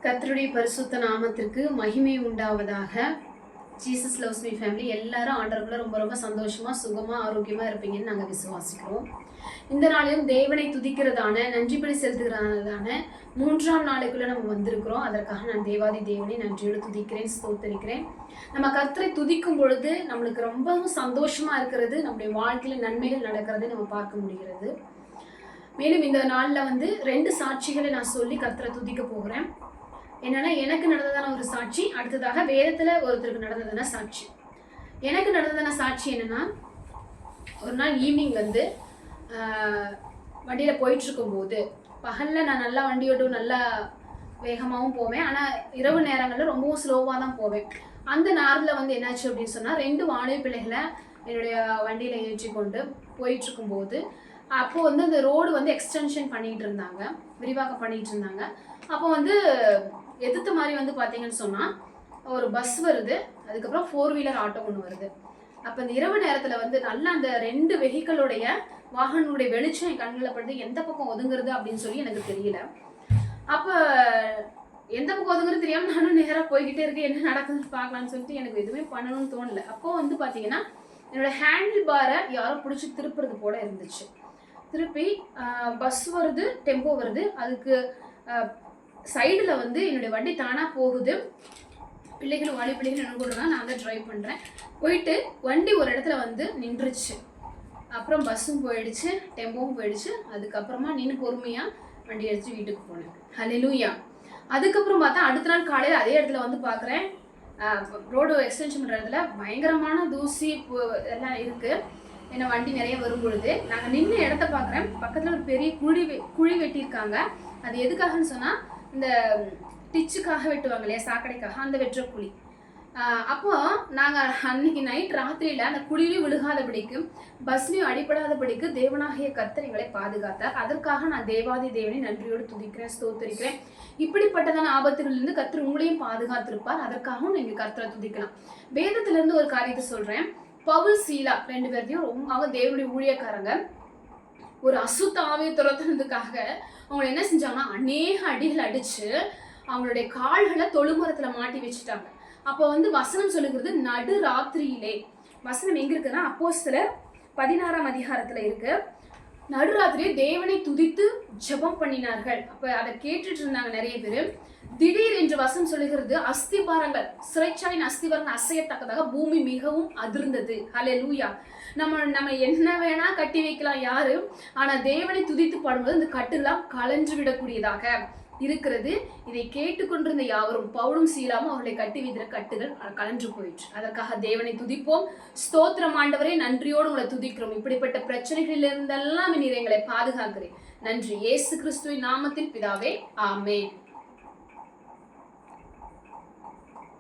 கர்த்தருடைய பரிசுத்த நாமத்திற்கு மகிமை உண்டாவதாக. ஜீசஸ் லவ்ஸ் மீ ஃபேமிலி எல்லாரும் ஆண்டவருக்குள்ள ரொம்ப ரொம்ப சந்தோஷமா சுகமா ஆரோக்கியமா இருப்பீங்கன்னு நாங்கள் விசுவாசிக்கிறோம். இந்த நாளையும் தேவனை துதிக்கிறதான நன்றிபடி செலுத்துகிறதான 3ஆம் நாளைக்குள்ள நம்ம வந்திருக்கிறோம். அதற்காக நான் தேவாதி தேவனை நன்றியோடு துதிக்கிறேன், ஸ்தோத்தரிக்கிறேன். நம்ம கர்த்தரை துதிக்கும் பொழுது நம்மளுக்கு ரொம்பவும் சந்தோஷமா இருக்கிறது, நம்முடைய வாழ்க்கையில நன்மைகள் நடக்கிறதை நம்ம பார்க்க முடிகிறது. மேலும் இந்த நாளில் 2 சாட்சிகளை நான் சொல்லி கர்த்தரை துதிக்க போகிறேன். என்னன்னா, எனக்கு நடந்ததான ஒரு சாட்சி, அடுத்ததாக வேதத்துல ஒருத்தருக்கு நடந்ததான சாட்சி. எனக்கு நடந்ததான சாட்சி என்னன்னா, ஒரு நாள் ஈவினிங் வண்டியில போயிட்டு இருக்கும்போது, பகல்ல நான் நல்லா வண்டி ஓட்டும், நல்லா வேகமாகவும் போவேன், ஆனா இரவு நேரங்கள்ல ரொம்பவும் ஸ்லோவா தான் போவேன். அந்த நேரத்துல என்னாச்சு அப்படின்னு சொன்னா, 2 வாலிப பிள்ளைகளை என்னுடைய வண்டியில ஏற்றி கொண்டு போயிட்டு இருக்கும்போது, அப்போ அந்த ரோடு எக்ஸ்டென்ஷன் பண்ணிட்டு இருந்தாங்க, விரிவாக்கம் பண்ணிட்டு இருந்தாங்க. அப்போ எதிர்த்த மாதிரி பார்த்தீங்கன்னு சொன்னால் ஒரு பஸ் வருது, அதுக்கப்புறம் 4 வீலர் ஆட்டோ ஒன்று வருது. அப்போ இந்த இரவு நேரத்தில் நல்லா அந்த 2 வெஹிக்கிளுடைய வாகனங்களுடைய வெளிச்சம் என் கண்களில் படுது. எந்த பக்கம் ஒதுங்குறது அப்படின்னு சொல்லி எனக்கு தெரியல. அப்போ எந்த பக்கம் ஒதுங்குறது தெரியாமல் நானும் நேராக போய்கிட்டே இருக்கேன், என்ன நடக்குதுன்னு பார்க்கலான்னு சொல்லிட்டு எனக்கு எதுவுமே பண்ணணும்னு தோணலை. அப்போது பார்த்தீங்கன்னா என்னோட ஹேண்டில் பாரை யாரோ பிடிச்சி திருப்புறது போல இருந்துச்சு. திருப்பி பஸ் வருது, டெம்போ வருது, அதுக்கு சைடில் என்னுடைய வண்டி தானாக போகுது. வாலிப பிள்ளைகள் என்ன கொடுறாங்க, நான் தான் ட்ரைவ் பண்ணுறேன். போயிட்டு வண்டி ஒரு இடத்துல நின்றுச்சு. அப்புறம் பஸ்ஸும் போயிடுச்சு, டெம்போவும் போயிடுச்சு. அதுக்கப்புறமா நின்று பொறுமையாக வண்டி எடுத்து வீட்டுக்கு போனேன். ஹல்லேலூயா. அதுக்கப்புறம் பார்த்தா அடுத்த நாள் காலையில் அதே இடத்துல பார்க்குறேன், ரோடு எக்ஸ்டென்ஷன் பண்ணுற இடத்துல பயங்கரமான தூசி எல்லாம் இருக்குது. ஏன்னா வண்டி நிறைய வரும் பொழுது நாங்கள் நின்று இடத்த பார்க்குறேன், பக்கத்தில் ஒரு பெரிய குழி வெட்டியிருக்காங்க. அது எதுக்காகன்னு சொன்னால், இந்த டிச்சுக்காக வெட்டுவாங்க இல்லையா, சாக்கடைக்காக, அந்த வெட்டுற குழி. அப்போ நாங்கள் அன்னைக்கு நைட் ராத்திரியில் அந்த குழியிலையும் விழுகாதபடிக்கு, பஸ்லையும் அடிப்படாதபடிக்கு தேவனாகிய கர்த்தர் எங்களை பாதுகாத்தார். அதற்காக நான் தேவாதி தேவனை நன்றியோடு துதிக்கிறேன், ஸ்தோத்தரிக்கிறேன். இப்படிப்பட்டதான ஆபத்துகளிலிருந்து கர்த்தர் உங்களையும் பாதுகாத்திருப்பார். அதற்காகவும் நீங்கள் கர்த்தரை துதிக்கலாம். வேதத்திலிருந்து ஒரு காரியத்தை சொல்கிறேன். பவுல், சீலா 2 பேர்த்தையும் அவங்க தேவனுடைய ஊழியக்காரங்க ஒரு அசுத்த ஆவியை துரத்துனதுக்காக அவங்க என்ன செஞ்சாங்கன்னா, அநேக அடிகள் அடிச்சு அவங்களுடைய கால்களை தொழுமரத்துல மாட்டி வச்சுட்டாங்க. அப்போ வசனம் சொல்லுகிறது, நடு ராத்திரியிலே. வசனம் எங்க இருக்குன்னா, அப்போஸ்தலர் 16ஆம் அதிகாரத்துல இருக்கு. நடுராத்திரியே தேவனை துதித்து ஜெபம் பண்ணினார்கள். அப்ப அதை கேட்டுட்டு இருந்தாங்க நிறைய பேர். திடீர் என்று வசனம் சொல்லுகிறது, அஸ்திபாரங்கள், சிறைச்சாயின் அஸ்திபாரங்கள் அசையத்தக்கதாக பூமி மிகவும் அதிர்ந்தது. ஹல்லேலூயா. நம்ம என்ன வேணா கட்டி வைக்கலாம் யாரு, ஆனா தேவனை துதித்து பாடும்போது இந்த கட்டுலாம் கலன்று விடக்கூடியதாக இருக்கிறது. இதை கேட்டுக்கொண்டிருந்த யாவரும், பவுலும் சீலாவும் அவர்களை கட்டி வைத்திருந்த கட்டுகள் கலன்று போயிற்று. அதற்காக தேவனை துதிப்போம். ஸ்தோத்திரம் ஆண்டவரே, நன்றியோடு உங்களை துதிக்கிறோம். இப்படிப்பட்ட பிரச்சனைகளில் இருந்தெல்லாம் நீர் எங்களை பாதுகாக்கிறேன். நன்றி. இயேசு கிறிஸ்துவின் நாமத்தில் பிதாவே, ஆமென்.